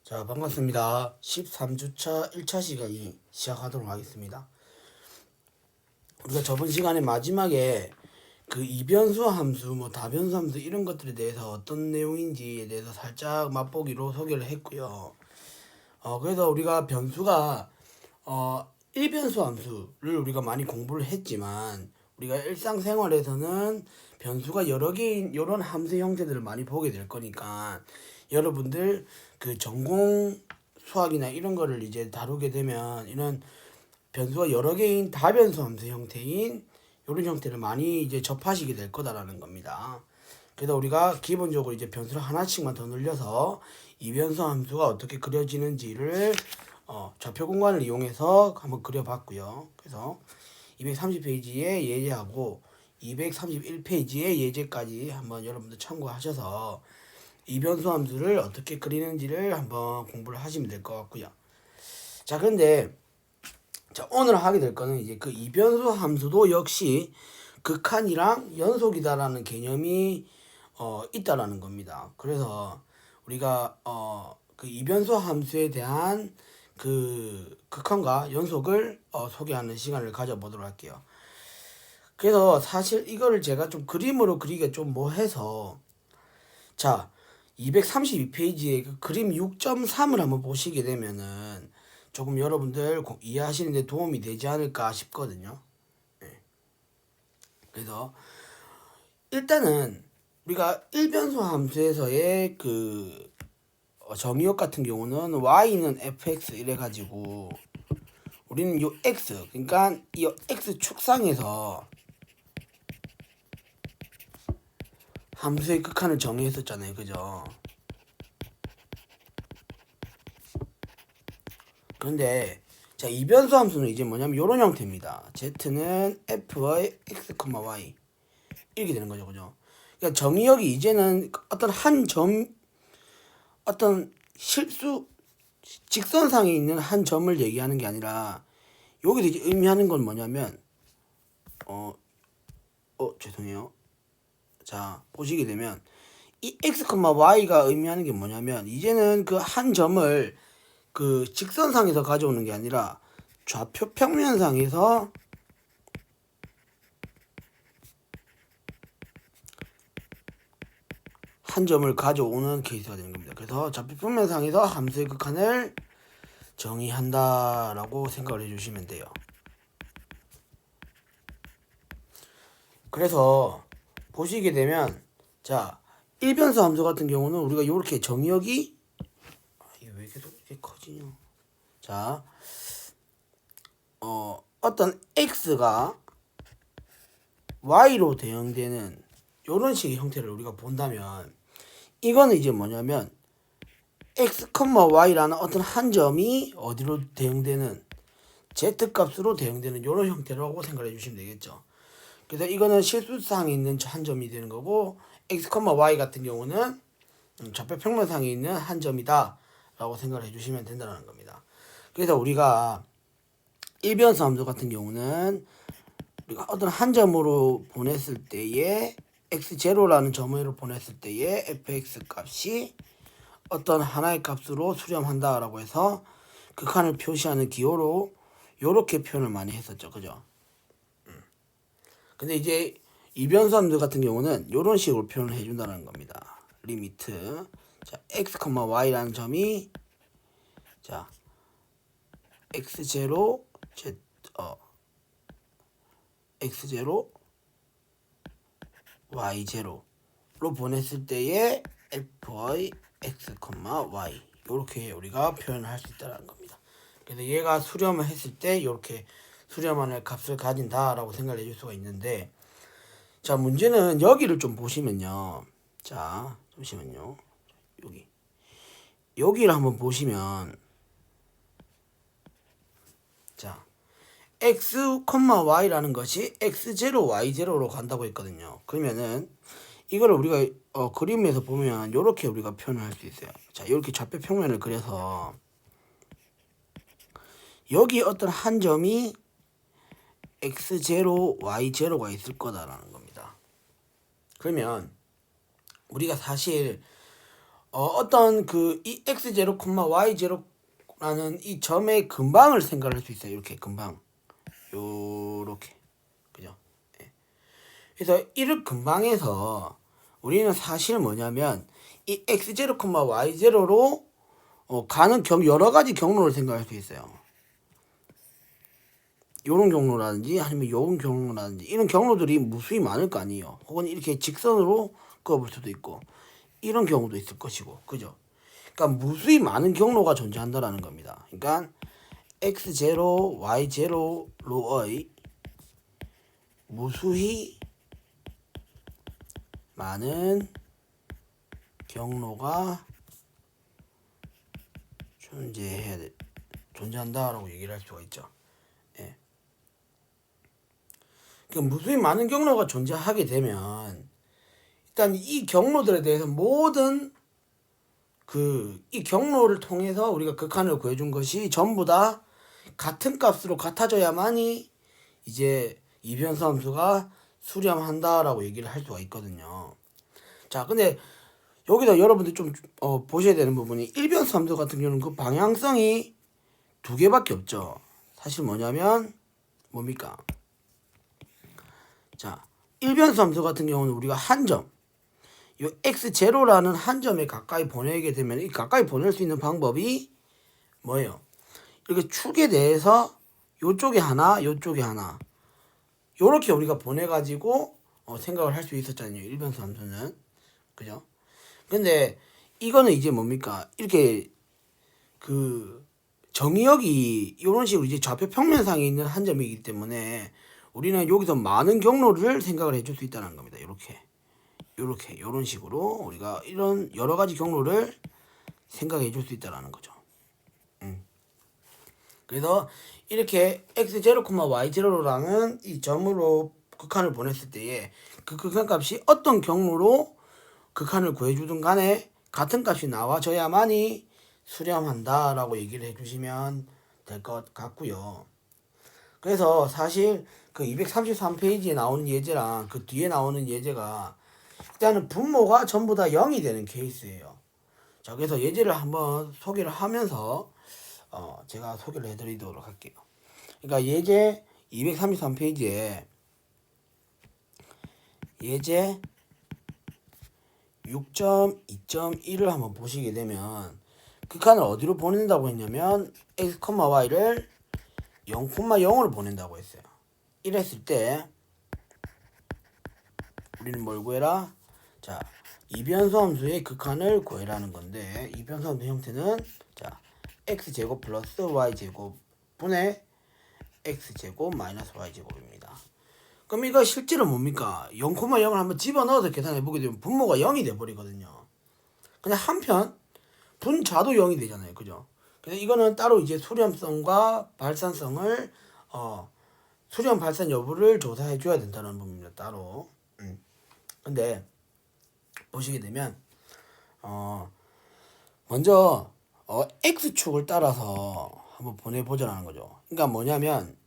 자, 반갑습니다. 13주차 1차 시간이 시작하도록 하겠습니다. 우리가 저번 시간에 마지막에 그 이변수 함수, 다변수 함수 이런 것들에 대해서 어떤 내용인지에 대해서 살짝 맛보기로 소개를 했고요. 그래서 우리가 변수가 1변수 함수를 우리가 많이 공부를 했지만 우리가 일상생활에서는 변수가 여러 개인 이런 함수 형태들을 많이 보게 될 거니까 여러분들 그 전공 수학이나 이런 거를 이제 다루게 되면 이런 변수가 여러 개인 다변수 함수 형태인 이런 형태를 많이 이제 접하시게 될 거다라는 겁니다. 그래서 우리가 기본적으로 이제 변수를 하나씩만 더 늘려서 이변수 함수가 어떻게 그려지는지를 좌표 공간을 이용해서 한번 그려봤고요. 그래서 230페이지에 예제하고 231페이지에 예제까지 한번 여러분들 참고하셔서 이변수 함수를 어떻게 그리는지를 한번 공부를 하시면 될 것 같고요. 자, 그런데 오늘 하게 될 거는 이제 그 이변수 함수도 역시 극한이랑 연속이다라는 개념이 있다라는 겁니다. 그래서 우리가 그 이변수 함수에 대한 그 극한과 연속을 소개하는 시간을 가져보도록 할게요. 그래서 사실 이거를 제가 좀 그림으로 그리기가 좀 뭐해서 자 232페이지에 그 그림 6.3을 한번 보시게 되면은 조금 여러분들 이해하시는 데 도움이 되지 않을까 싶거든요. 네. 그래서 일단은 우리가 일변수 함수에서의 그 정의역 같은 경우는 y는 fx 이래 가지고 우리는 요 x 그러니까 이 x 축상에서 함수의 극한을 정의했었잖아요. 그죠? 그런데 자 이변수 함수는 이제 뭐냐면 이런 형태입니다. z는 f의 x, y 이렇게 되는 거죠. 그죠? 그러니까 정의역이 이제는 어떤 한 점 어떤 실수 직선상에 있는 한 점을 얘기하는 게 아니라 여기서 이제 의미하는 건 뭐냐면 죄송해요. 자 보시게 되면 이 x, y가 의미하는 게 뭐냐면 이제는 그 한 점을 그 직선상에서 가져오는 게 아니라 좌표 평면상에서 한 점을 가져오는 케이스가 되는 겁니다. 그래서 좌표 평면상에서 함수의 극한을 정의한다라고 생각을 해주시면 돼요. 그래서 보시게 되면 자 일변수 함수 같은 경우는 우리가 이렇게 정의역이 이게 왜 계속 이렇게 커지냐? 자 어떤 x가 y로 대응되는 이런 식의 형태를 우리가 본다면 이거는 이제 뭐냐면 x, y라는 어떤 한 점이 어디로 대응되는 z값으로 대응되는 이런 형태라고 생각해 주시면 되겠죠. 그래서 이거는 실수상에 있는 한 점이 되는 거고 x, y 같은 경우는 좌표 평면상에 있는 한 점이다 라고 생각을 해주시면 된다는 겁니다. 그래서 우리가 일변수 함수 같은 경우는 우리가 어떤 한 점으로 보냈을 때에 x0라는 점으로 보냈을 때에 fx 값이 어떤 하나의 값으로 수렴한다라고 해서 극한을 표시하는 기호로 요렇게 표현을 많이 했었죠. 그죠? 근데 이제 이변수 함수 같은 경우는 요런 식으로 표현을 해준다는 겁니다. 리미트 자 x, y라는 점이 자 x0 x0 y0로 보냈을 때의 f의 x, y 이렇게 우리가 표현을 할 수 있다는 겁니다. 그래서 얘가 수렴을 했을 때 이렇게 수렴하는 값을 가진다라고 생각을 해줄 수가 있는데 자 문제는 여기를 좀 보시면요. 자 잠시만요. 여기를 한번 보시면 자 x, y라는 것이 x0, y0로 간다고 했거든요. 그러면은 이거를 우리가 그림에서 보면 이렇게 우리가 표현을 할 수 있어요. 자 이렇게 좌표 평면을 그려서 여기 어떤 한 점이 x0, y0가 있을 거다라는 겁니다. 그러면 우리가 사실 어떤 그 이 x0, y0라는 이 점의 근방을 생각할 수 있어요. 이렇게 근방. 요렇게. 그죠? 예. 그래서 이를 근방에서 우리는 사실 뭐냐면 이 x0, y0로 가는 여러 가지 경로를 생각할 수 있어요. 요런 경로라든지 아니면 요런 경로라든지 이런 경로들이 무수히 많을 거 아니에요. 혹은 이렇게 직선으로 그어볼 수도 있고 이런 경우도 있을 것이고 그죠? 그러니까 무수히 많은 경로가 존재한다라는 겁니다. 그러니까 x0, y0로의 무수히 많은 경로가 존재한다라고 얘기를 할 수가 있죠. 예. 그러니까 무수히 많은 경로가 존재하게 되면 일단 이 경로들에 대해서 모든 이 경로를 통해서 우리가 극한을 구해준 것이 전부 다 같은 값으로 같아져야만이 이제 이변수 함수가 수렴한다라고 얘기를 할 수가 있거든요. 자, 근데 여기서 여러분들 좀 보셔야 되는 부분이 일변수 함수 같은 경우는 그 방향성이 두 개밖에 없죠. 사실 뭐냐면 뭡니까? 자, 일변수 함수 같은 경우는 우리가 한 점, 이 x0라는 한 점에 가까이 보내게 되면 이 가까이 보낼 수 있는 방법이 뭐예요? 이렇게 축에 대해서 요쪽에 하나, 요쪽에 하나 요렇게 우리가 보내가지고 생각을 할 수 있었잖아요. 일변수 함수는. 그죠? 근데 이거는 이제 뭡니까? 이렇게 그 정의역이 이런 식으로 이제 좌표 평면상에 있는 한 점이기 때문에 우리는 여기서 많은 경로를 생각을 해줄 수 있다는 겁니다. 이렇게 이런 식으로 우리가 이런 여러 가지 경로를 생각해 줄 수 있다는 거죠. 그래서 이렇게 x0, y0라는 이 점으로 극한을 보냈을 때에 그 극한 값이 어떤 경로로 극한을 구해주든 간에 같은 값이 나와줘야만이 수렴한다라고 얘기를 해주시면 될 것 같고요. 그래서 사실 그 233페이지에 나오는 예제랑 그 뒤에 나오는 예제가 일단은 분모가 전부 다 0이 되는 케이스예요. 자, 그래서 예제를 한번 소개를 하면서 제가 소개를 해드리도록 할게요. 그러니까 예제 233페이지에 예제 6.2.1을 한번 보시게 되면 극한을 어디로 보낸다고 했냐면 x, y를 0,0으로 보낸다고 했어요. 이랬을 때 우리는 뭘 구해라? 자, 이변수 함수의 극한을 구해라는 건데 이변수 함수 형태는 자 x제곱 플러스 y제곱 분의 x제곱 마이너스 y제곱입니다. 그럼 이거 실제로 뭡니까? 0,0을 한번 집어넣어서 계산해 보게 되면 분모가 0이 돼버리거든요. 그냥 한편 분자도 0이 되잖아요. 그죠? 그래서 이거는 따로 이제 수렴성과 발산성을 수렴 발산 여부를 조사해 줘야 된다는 부분입니다. 따로. 근데 보시게 되면 먼저 x축을 따라서 한번 보내보자는 거죠. 그러니까 뭐냐면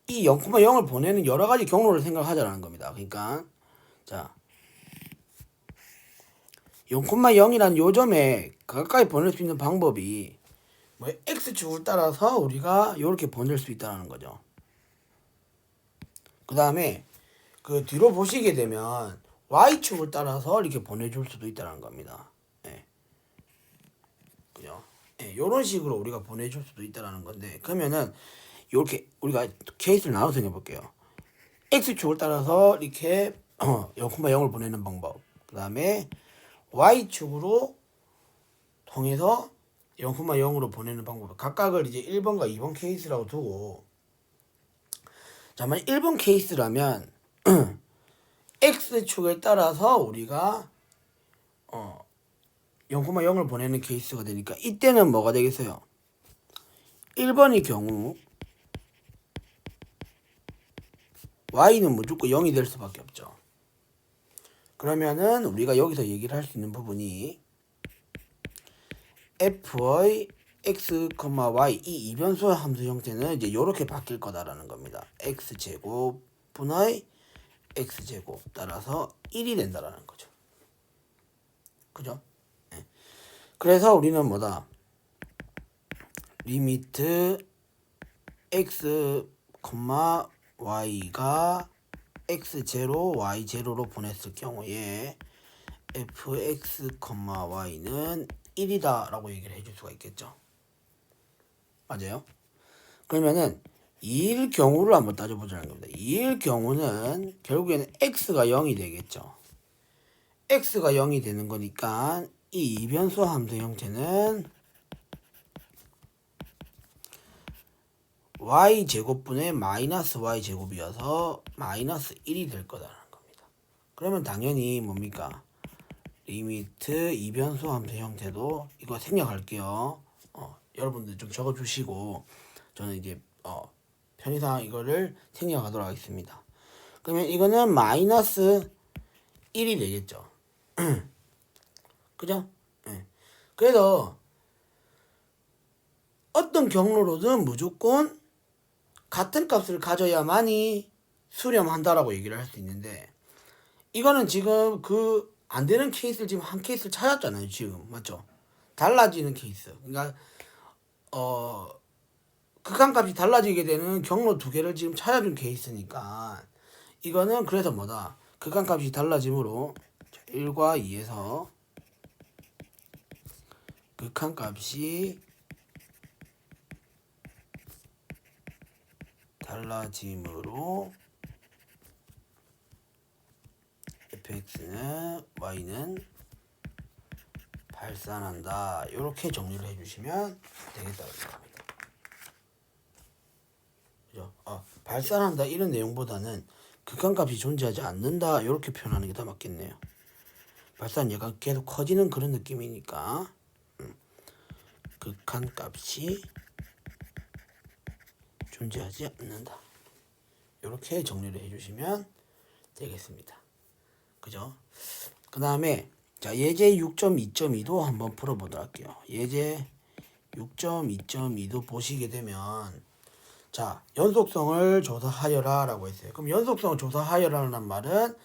이 0,0을 보내는 여러 가지 경로를 생각하자는 겁니다. 그러니까 자 0,0이라는 요점에 가까이 보낼 수 있는 방법이 뭐 x축을 따라서 우리가 이렇게 보낼 수 있다는 거죠. 그 다음에 그 뒤로 보시게 되면 y축을 따라서 이렇게 보내줄 수도 있다는 겁니다. 예. 그죠? 예, 이런 식으로 우리가 보내줄 수도 있다는 건데 그러면은 이렇게 우리가 케이스를 나눠서 해볼게요. x축을 따라서 이렇게 0,0을 보내는 방법. 그 다음에 y축으로 통해서 0,0으로 보내는 방법. 각각을 이제 1번과 2번 케이스라고 두고 자, 만약 1번 케이스라면 x축에 따라서 우리가 0,0을 보내는 케이스가 되니까 이때는 뭐가 되겠어요? 1번의 경우 y는 무조건 0이 될 수밖에 없죠. 그러면은 우리가 여기서 얘기를 할 수 있는 부분이 f의 x, y 이 이변수 함수 형태는 이제 이렇게 바뀔 거다라는 겁니다. x제곱 분의 x제곱 따라서 1이 된다라는 거죠. 그죠? 네. 그래서 우리는 뭐다? 리미트 x, y가 x0, y0로 보냈을 경우에 fx, y는 1이다 라고 얘기를 해줄 수가 있겠죠. 맞아요? 그러면은 2일 경우를 한번 따져보자는 겁니다. 2일 경우는 결국에는 x가 0이 되겠죠. x가 0이 되는 거니까 이 이변수 함수 형태는 y제곱분의 마이너스 y제곱이어서 마이너스 1이 될 거다라는 겁니다. 그러면 당연히 뭡니까? 리미트 이변수 함수 형태도 이거 생략할게요. 여러분들 좀 적어주시고 저는 이제 편의상 이거를 생략하도록 하겠습니다. 그러면 이거는 마이너스 1이 되겠죠. 그죠? 네. 그래서 어떤 경로로든 무조건 같은 값을 가져야만이 수렴한다라고 얘기를 할 수 있는데 이거는 지금 그 안 되는 케이스를 지금 한 케이스를 찾았잖아요. 지금 맞죠? 달라지는 케이스. 그러니까 극한값이 달라지게 되는 경로 두 개를 지금 찾아준 케이스니까 이거는 그래서 뭐다? 극한값이 달라짐으로 1과 2에서 극한값이 달라짐으로 fx는 y는 발산한다. 이렇게 정리를 해주시면 되겠다고 생각합니다. 그죠? 발산한다 이런 내용보다는 극한값이 존재하지 않는다 이렇게 표현하는 게 더 맞겠네요. 발산 약간 계속 커지는 그런 느낌이니까 극한값이 존재하지 않는다. 이렇게 정리를 해주시면 되겠습니다. 그죠? 그 다음에 자 예제 6.2.2도 한번 풀어보도록 할게요. 예제 6.2.2도 보시게 되면 자 연속성을 조사하여라 라고 했어요. 그럼 연속성을 조사하여라는 말은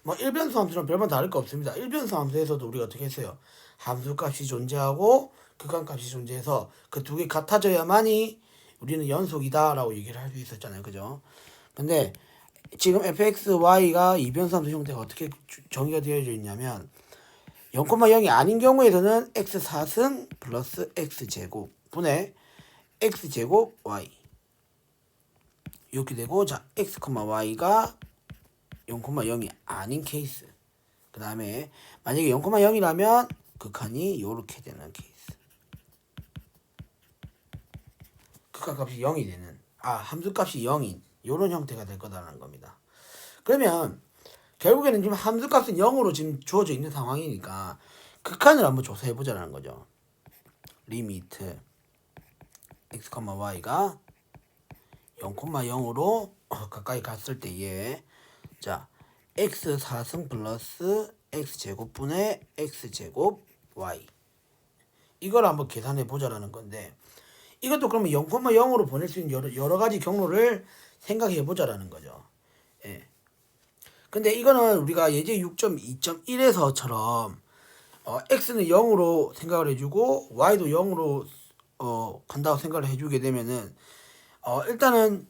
뭐 일변수 함수랑 별반 다를 거 없습니다. 일변수 함수에서도 우리가 어떻게 했어요? 함수값이 존재하고 극한값이 존재해서 그 두 개 같아져야만이 우리는 연속이다 라고 얘기를 할 수 있었잖아요. 그죠? 근데 지금 fxy가 이변수 함수 형태가 어떻게 정의가 되어져 있냐면 0,0이 아닌 경우에서는 x4승 플러스 x제곱 분의 x제곱 y 이렇게 되고 자 x, y가 0,0이 아닌 케이스 그 다음에 만약에 0,0이라면 극한이 이렇게 되는 케이스 극한값이 0이 되는 함수값이 0인 이런 형태가 될 거다라는 겁니다. 그러면 결국에는 지금 함수값은 0으로 지금 주어져 있는 상황이니까 극한을 한번 조사해 보자라는 거죠. 리미트 x, y가 0,0으로 가까이 갔을 때에 자 x 4승 플러스 x제곱분의 x제곱 y 이걸 한번 계산해 보자라는 건데 이것도 그러면 0,0으로 보낼 수 있는 여러 가지 경로를 생각해 보자라는 거죠. 예. 근데 이거는 우리가 예제 6.2.1에서처럼 x는 0으로 생각을 해주고 y도 0으로 간다고 생각을 해주게 되면은 일단은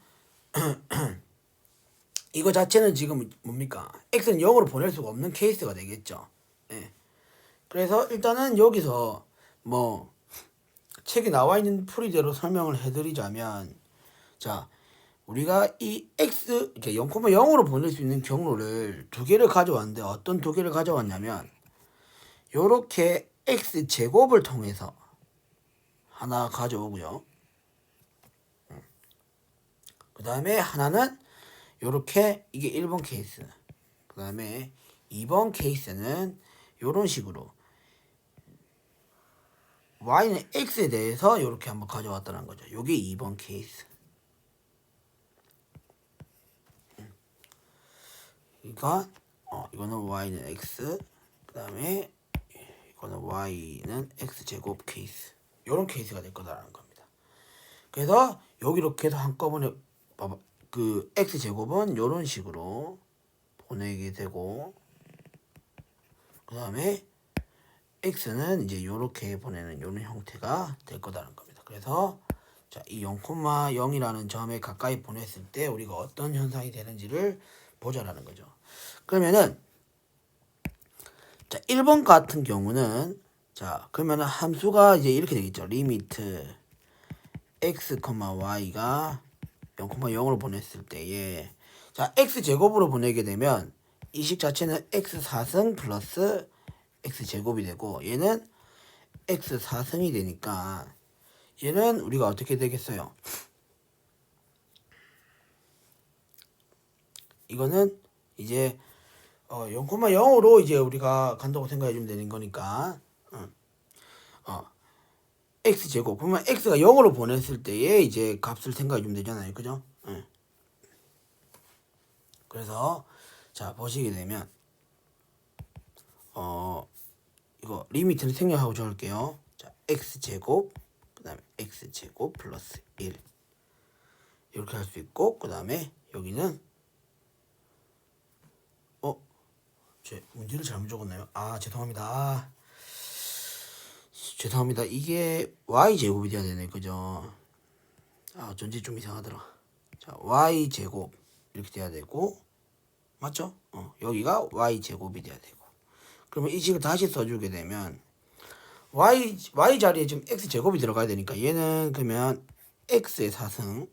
이거 자체는 지금 뭡니까? x는 0으로 보낼 수가 없는 케이스가 되겠죠. 예. 그래서 일단은 여기서 뭐 책에 나와 있는 풀이대로 설명을 해드리자면 자 우리가 이 x 이렇게 0,0으로 보낼 수 있는 경로를 두 개를 가져왔는데 어떤 두 개를 가져왔냐면 요렇게 x 제곱을 통해서 하나 가져오고요. 그 다음에 하나는 요렇게 이게 1번 케이스 그 다음에 2번 케이스는 요런 식으로 y는 x에 대해서 요렇게 한번 가져왔다는 거죠. 요게 2번 케이스 그러니까 이거는 y는 x 그 다음에 이거는 y는 x제곱 케이스 요런 케이스가 될 거다라는 겁니다. 그래서 여기 이렇게 해서 한꺼번에 그 x제곱은 요런 식으로 보내게 되고 그 다음에 x는 이제 요렇게 보내는 요런 형태가 될 거다라는 겁니다. 그래서 자, 이 0,0이라는 점에 가까이 보냈을 때 우리가 어떤 현상이 되는지를 보자라는 거죠. 그러면은 자, 1번 같은 경우는 자, 그러면은 함수가 이제 이렇게 되겠죠. 리미트 x, y가 0,0으로 보냈을 때에 자, x 제곱으로 보내게 되면 이 식 자체는 x 4승 플러스 x 제곱이 되고 얘는 x 4승이 되니까 얘는 우리가 어떻게 되겠어요? 이거는 이제 0,0으로 이제 우리가 간다고 생각해 주면 되는 거니까 x 제곱 그러면 x가 0으로 보냈을 때에 이제 값을 생각해 주면 되잖아요. 그죠? 그래서 자 보시게 되면 이거 리미트는 생략하고 적을게요. 자 x 제곱 그 다음에 x 제곱 플러스 1 이렇게 할 수 있고 그 다음에 여기는 제 문제를 잘못 적었나요? 아 죄송합니다. 죄송합니다. 이게 y제곱이 돼야 되네. 그죠? 어쩐지 좀 이상하더라. 자 y제곱 이렇게 돼야 되고 맞죠? 여기가 y제곱이 돼야 되고 그러면 이 식을 다시 써주게 되면 y 자리에 지금 x제곱이 들어가야 되니까 얘는 그러면 x의 4승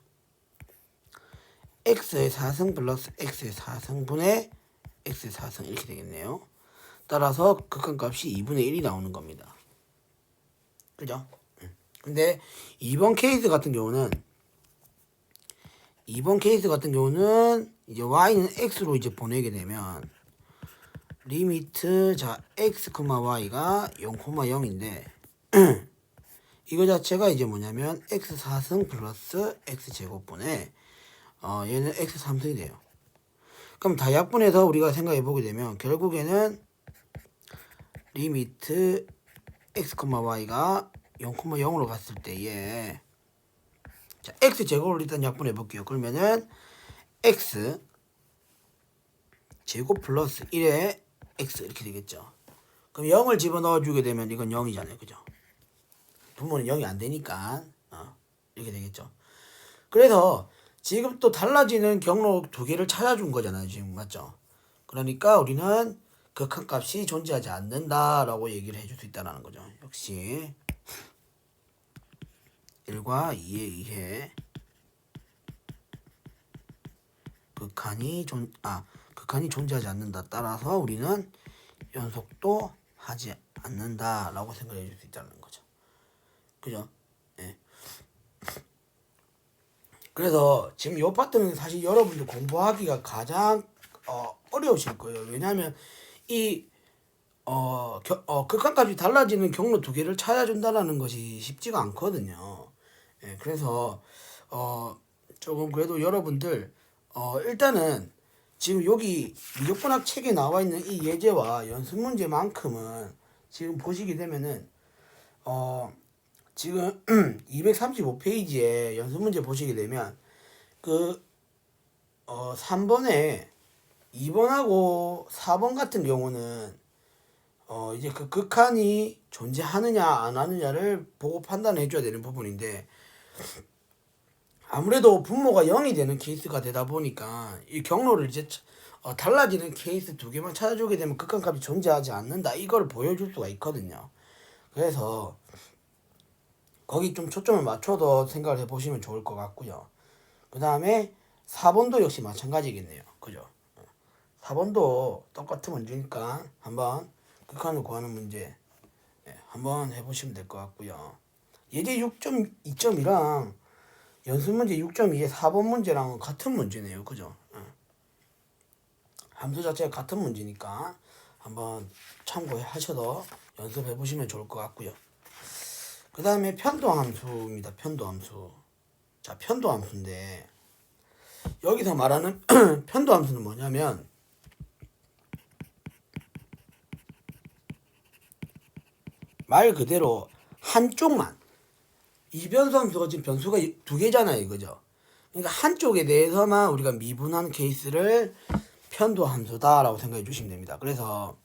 플러스 x의 4승분의 x의 4승 이렇게 되겠네요. 따라서 극한값이 2분의 1이 나오는 겁니다. 그죠? 근데 2번 케이스 같은 경우는 이제 y는 x로 이제 보내게 되면 리미트 자 x, y가 0,0인데 이거 자체가 이제 뭐냐면 x 4승 플러스 x 제곱분의 얘는 x 3승이 돼요. 그럼 다 약분해서 우리가 생각해 보게 되면 결국에는 리미트 x, y가 0,0으로 갔을 때에 자 x 제곱을 일단 약분해 볼게요. 그러면은 x 제곱 플러스 1에 x 이렇게 되겠죠. 그럼 0을 집어넣어 주게 되면 이건 0이잖아요. 그죠? 분모는 0이 안 되니까 이렇게 되겠죠. 그래서 지금 또 달라지는 경로 두 개를 찾아준 거잖아요. 지금 맞죠? 그러니까 우리는 극한값이 존재하지 않는다라고 얘기를 해줄 수 있다는 거죠. 역시 1과 2에 의해 극한이 존재하지 않는다. 따라서 우리는 연속도 하지 않는다라고 생각해 줄 수 있다는 거죠. 그죠? 예. 그래서 지금 이 파트는 사실 여러분들 공부하기가 가장 어려우실 거예요. 왜냐하면 이 극한값이 달라지는 경로 두 개를 찾아준다는 것이 쉽지가 않거든요. 예, 그래서 조금 그래도 여러분들 일단은 지금 여기 미적분학 책에 나와 있는 이 예제와 연습 문제만큼은 지금 보시게 되면은 지금 235페이지에 연습 문제 보시게 되면 3번에 2번하고 4번 같은 경우는 이제 그 극한이 존재하느냐 안 하느냐를 보고 판단해 줘야 되는 부분인데 아무래도 분모가 0이 되는 케이스가 되다 보니까 이 경로를 이제 달라지는 케이스 두 개만 찾아주게 되면 극한값이 존재하지 않는다 이걸 보여줄 수가 있거든요. 그래서 거기 좀 초점을 맞춰서 생각을 해보시면 좋을 것 같고요. 그 다음에 4번도 역시 마찬가지겠네요. 그죠? 4번도 똑같은 문제니까 한번 극한을 구하는 문제 한번 해보시면 될 것 같고요. 예제 6.2점이랑 연습 문제 6.2의 4번 문제랑 같은 문제네요. 그죠? 함수 자체가 같은 문제니까 한번 참고하셔서 연습해 보시면 좋을 것 같고요. 그 다음에 편도함수입니다. 편도함수. 자, 편도함수인데 여기서 말하는 편도함수는 뭐냐면 말 그대로 한쪽만 이변수 함수가 지금 변수가 두 개잖아요. 그죠? 그러니까 한쪽에 대해서만 우리가 미분한 케이스를 편도함수다라고 생각해 주시면 됩니다. 그래서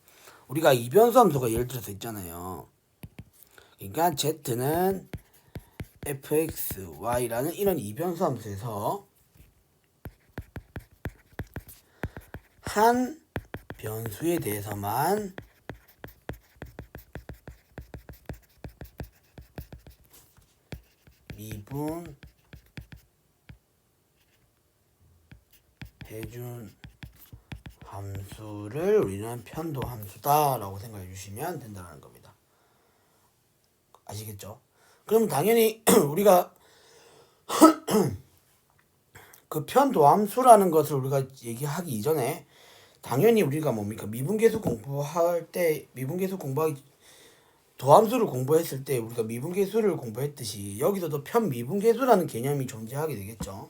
우리가 이변수 함수가 예를 들어서 있잖아요. 그러니까 z는 fx, y라는 이런 이변수 함수에서 한 변수에 대해서만 미분 해준 함수를 우리는 편도 함수다 라고 생각해 주시면 된다는 겁니다. 아시겠죠? 그럼 당연히 우리가 그 편도 함수라는 것을 우리가 얘기하기 이전에 당연히 우리가 뭡니까? 미분계수 공부할 때 미분계수 공부하기 도함수를 공부했을 때 우리가 미분계수를 공부했듯이 여기서도 편미분계수라는 개념이 존재하게 되겠죠.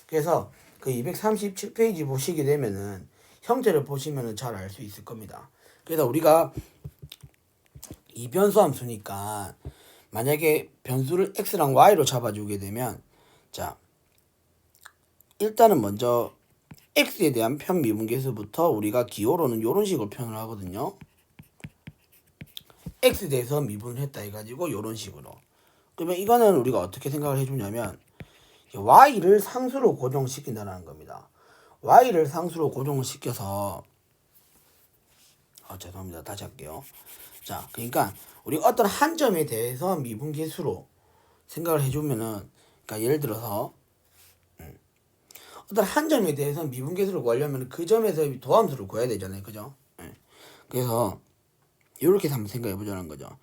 그래서 그 237페이지 보시게 되면은 형태를 보시면은 잘 알 수 있을 겁니다. 그래서 우리가 이변수 함수니까 만약에 변수를 x랑 y로 잡아주게 되면 자 일단은 먼저 x에 대한 편미분계수부터 우리가 기호로는 이런 식으로 표현을 하거든요. x에 대해서 미분을 했다 해가지고 이런 식으로. 그러면 이거는 우리가 어떻게 생각을 해주냐면 y를 상수로 고정시킨다는 겁니다. y를 상수로 고정을 시켜서 죄송합니다. 다시 할게요. 자, 그러니까 우리 어떤 한 점에 대해서 미분계수로 생각을 해주면은, 그러니까 예를 들어서 어떤 한 점에 대해서 미분계수를 구하려면 그 점에서 도함수를 구해야 되잖아요, 그죠? 그래서 이렇게 한번 생각해 보자는 거죠.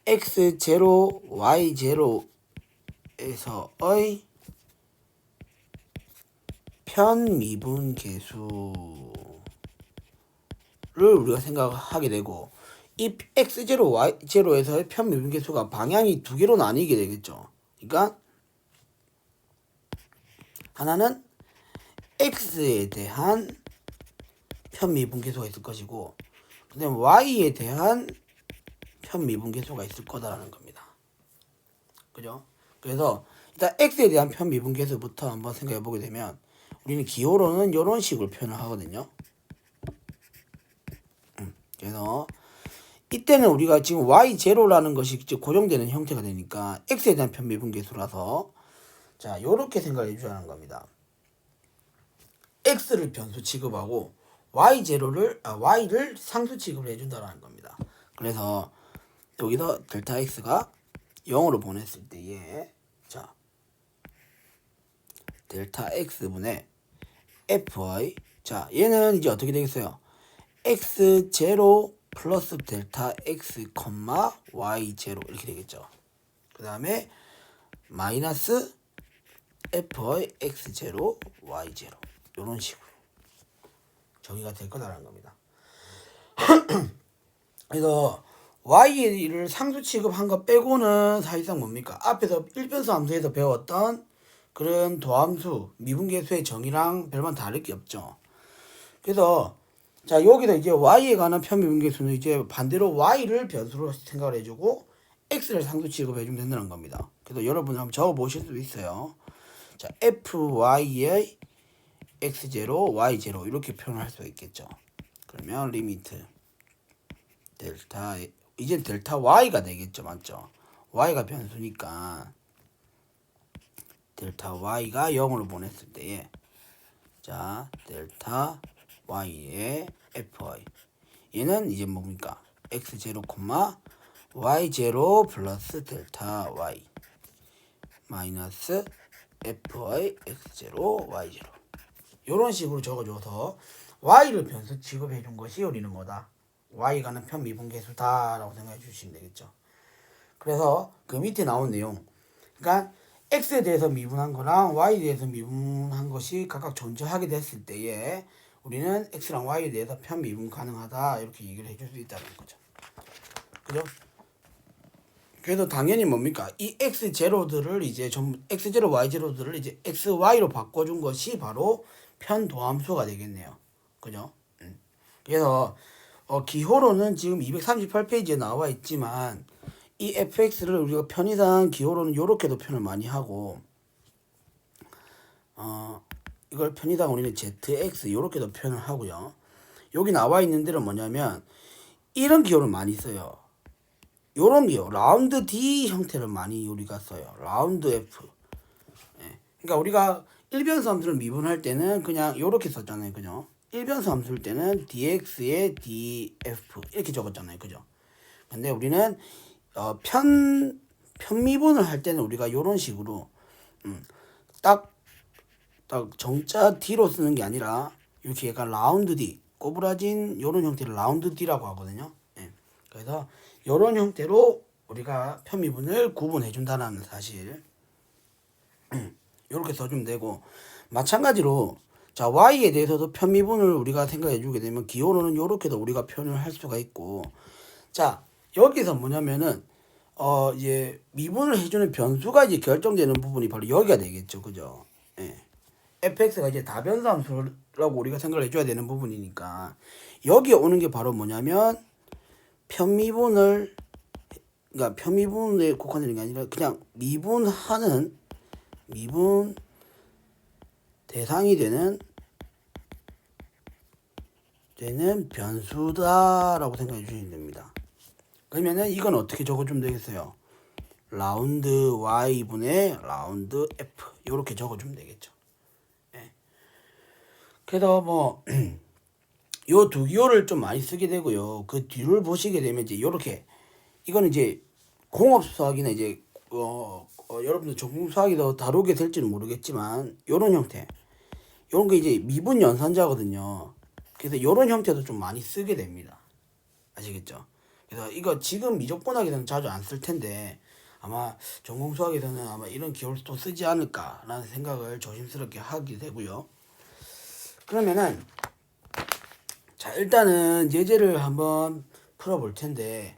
x0, y0에서의 편미분계수를 우리가 생각하게 되고 이 x0, y0에서의 편미분계수가 방향이 두 개로 나뉘게 되겠죠. 그러니까 하나는 x에 대한 편미분계수가 있을 것이고 그 다음에 y에 대한 편미분계수가 있을 거다라는 겁니다. 그죠? 그래서 일단 x에 대한 편미분계수부터 한번 생각해 보게 되면 우리는 기호로는 이런 식으로 표현을 하거든요. 그래서 이때는 우리가 지금 y0라는 것이 고정되는 형태가 되니까 x에 대한 편미분계수라서 자 요렇게 생각해 주자는 겁니다. x를 변수 취급하고 y를 상수 취급을 해준다는 겁니다. 그래서 여기서 델타 x가 0으로 보냈을 때에 자 델타 x분의 fy 자 얘는 이제 어떻게 되겠어요? x0 플러스 델타 x, y0 이렇게 되겠죠. 그 다음에 마이너스 fy x0, y0 이런 식으로 정의가 될 거다라는 겁니다. 그래서 y를 상수 취급한 것 빼고는 사실상 뭡니까? 앞에서 일변수 함수에서 배웠던 그런 도함수, 미분계수의 정의랑 별반 다를 게 없죠. 그래서 자 여기서 이제 y에 관한 편미분계수는 이제 반대로 y를 변수로 생각을 해주고 x를 상수 취급해주면 된다는 겁니다. 그래서 여러분 한번 적어보실 수 있어요. 자 fy의 x0, y0 이렇게 표현할 수 있겠죠. 그러면 리미트 델타 이제 델타 y가 되겠죠, 맞죠? y가 변수니까 델타 y가 0으로 보냈을 때에 자 델타 y의 fy 얘는 이제 뭡니까? x0, y0 플러스 델타 y 마이너스 fy x0, y0 이런 식으로 적어줘서 y를 변수 취급해 준 것이 우리는 뭐다? y가는 편미분계수다 라고 생각해 주시면 되겠죠. 그래서 그 밑에 나온 내용 그러니까 x에 대해서 미분한 거랑 y에 대해서 미분한 것이 각각 존재하게 됐을 때에 우리는 x랑 y에 대해서 편미분 가능하다 이렇게 얘기를 해줄 수 있다는 거죠. 그죠? 그래서 당연히 뭡니까? 이 x0들을 이제 전부 x0, y0들을 이제 xy로 바꿔준 것이 바로 편도함수가 되겠네요. 그죠? 그래서 기호로는 지금 238페이지에 나와 있지만 이 fx를 우리가 편의상 기호로는 이렇게도 표현을 많이 하고 이걸 편의상 우리는 zx 이렇게도 표현을 하고요. 여기 나와 있는 데는 뭐냐면 이런 기호를 많이 써요. 요런 기호 라운드 D 형태를 많이 우리가 써요. 라운드 F. 예. 그러니까 우리가 일변수 함수를 미분할 때는 그냥 요렇게 썼잖아요. 그죠? 일변수 함수일 때는 dx에 df 이렇게 적었잖아요. 그죠? 근데 우리는 편미분을 할 때는 우리가 요런 식으로 딱 정자 D로 쓰는 게 아니라 이렇게 약간 라운드 D 꼬부라진 요런 형태를 라운드 D라고 하거든요. 예. 그래서 요런 형태로 우리가 편미분을 구분해 준다는 사실 이렇게 써주면 되고, 마찬가지로 자 y에 대해서도 편미분을 우리가 생각해 주게 되면 기호로는 이렇게도 우리가 표현을 할 수가 있고, 자 여기서 뭐냐면은 이제 미분을 해주는 변수가 이제 결정되는 부분이 바로 여기가 되겠죠. 그죠? 예. fx가 이제 다변수 함수라고 우리가 생각을 해줘야 되는 부분이니까 여기에 오는 게 바로 뭐냐면 편미분을, 그러니까 편미분에 국한되는 게 아니라 그냥 미분 대상이 되는 변수다라고 생각해 주시면 됩니다. 그러면은 이건 어떻게 적어주면 되겠어요? 라운드 y분의 라운드 f 이렇게 적어주면 되겠죠. 예. 그래서 뭐 요 두 기호를 좀 많이 쓰게 되고요. 그 뒤를 보시게 되면 이제 요렇게, 이거는 이제 공업 수학이나 이제 여러분들 전공 수학이 더 다루게 될지는 모르겠지만 요런 형태, 요런 게 이제 미분 연산자거든요. 그래서 요런 형태도 좀 많이 쓰게 됩니다. 아시겠죠? 그래서 이거 지금 미적분학에서는 자주 안 쓸 텐데 아마 전공 수학에서는 아마 이런 기호를 또 쓰지 않을까라는 생각을 조심스럽게 하게 되고요. 그러면은 자 일단은 예제를 한번 풀어볼 텐데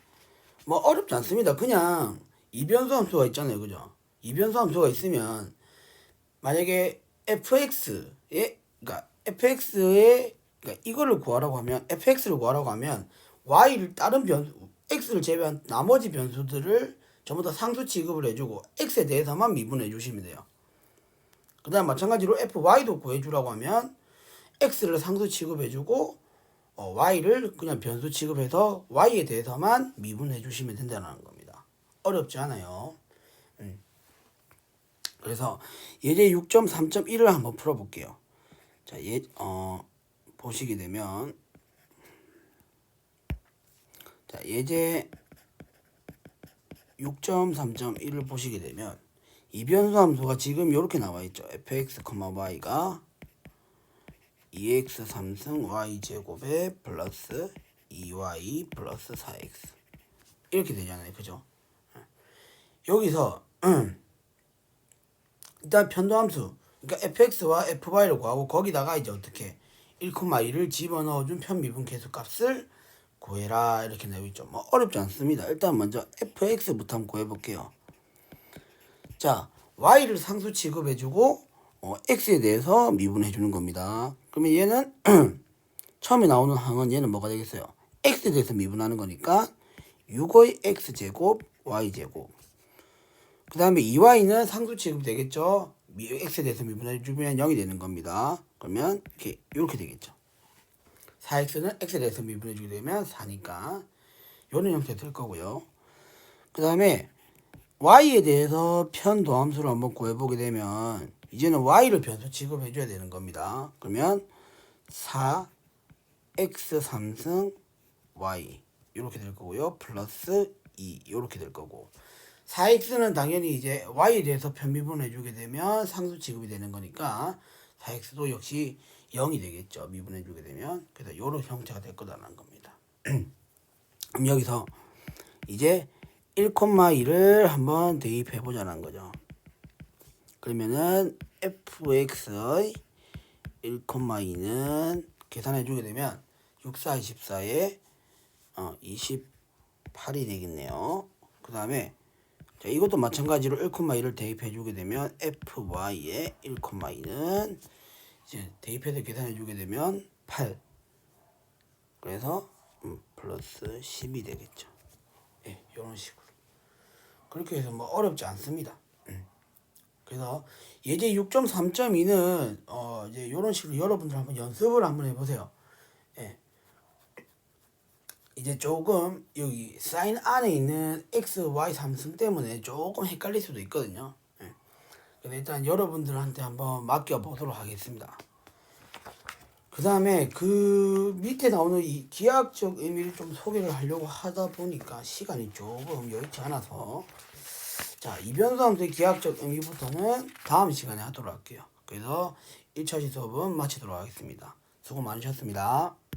뭐 어렵지 않습니다. 그냥 이변수 함수가 있잖아요. 그죠? 이변수 함수가 있으면 만약에 fx의 그러니까 이거를 구하라고 하면 fx를 구하라고 하면 y를 다른 변수 x를 제외한 나머지 변수들을 전부 다 상수 취급을 해주고 x에 대해서만 미분해 주시면 돼요. 그 다음 마찬가지로 fy도 구해주라고 하면 x를 상수 취급해주고 y를 그냥 변수 취급해서 y에 대해서만 미분해 주시면 된다는 겁니다. 어렵지 않아요. 그래서 예제 6.3.1을 한번 풀어볼게요. 자, 보시게 되면 자, 예제 6.3.1을 보시게 되면 이변수 함수가 지금 이렇게 나와 있죠. fx, y가 2x 3승 y제곱에 플러스 2y 플러스 4x 이렇게 되잖아요. 그죠? 여기서 일단 편도함수, 그러니까 fx와 fy를 구하고 거기다가 이제 어떻게 1,2를 집어넣어준 편미분 계수값을 구해라 이렇게 나와 있죠. 뭐 어렵지 않습니다. 일단 먼저 fx부터 한번 구해볼게요. 자 y를 상수 취급해주고 x에 대해서 미분해주는 겁니다. 그러면 얘는 처음에 나오는 항은 얘는 뭐가 되겠어요? x에 대해서 미분하는 거니까 6의 x제곱 y제곱, 그 다음에 2y는 상수 취급 되겠죠. x에 대해서 미분해주면 0이 되는 겁니다. 그러면 이렇게 되겠죠. 4x는 x에 대해서 미분해주게 되면 4니까 이런 형태 될 거고요. 그 다음에 y에 대해서 편도함수를 한번 구해보게 되면 이제는 y를 변수 취급해줘야 되는 겁니다. 그러면 4x 3승 y 이렇게 될 거고요. 플러스 2 이렇게 될 거고, 4x는 당연히 이제 y에 대해서 편미분해주게 되면 상수 취급이 되는 거니까 4x도 역시 0이 되겠죠. 미분해주게 되면. 그래서 이런 형태가 될 거다라는 겁니다. 그럼 여기서 이제 1,2를 한번 대입해보자는 거죠. 그러면은 fx의 1,2는 계산해주게 되면 6, 4, 24에 28이 되겠네요. 그 다음에 자, 이것도 마찬가지로 1,2를 대입해주게 되면 fy의 1,2는 이제 대입해서 계산해주게 되면 8. 그래서 플러스 10이 되겠죠. 예, 이런 식으로. 그렇게 해서 뭐 어렵지 않습니다. 그래서 예제 6.3.2는 이제 이런 식으로 여러분들 한번 연습을 한번 해보세요. 예. 이제 조금 여기 사인 안에 있는 x, y 함수 때문에 조금 헷갈릴 수도 있거든요. 예. 그래서 일단 여러분들한테 한번 맡겨보도록 하겠습니다. 그 다음에 그 밑에 나오는 이 기하학적 의미를 좀 소개를 하려고 하다 보니까 시간이 조금 여의치 않아서 자, 이변수 함수의 기하학적 의미부터는 다음 시간에 하도록 할게요. 그래서 1차시 수업은 마치도록 하겠습니다. 수고 많으셨습니다.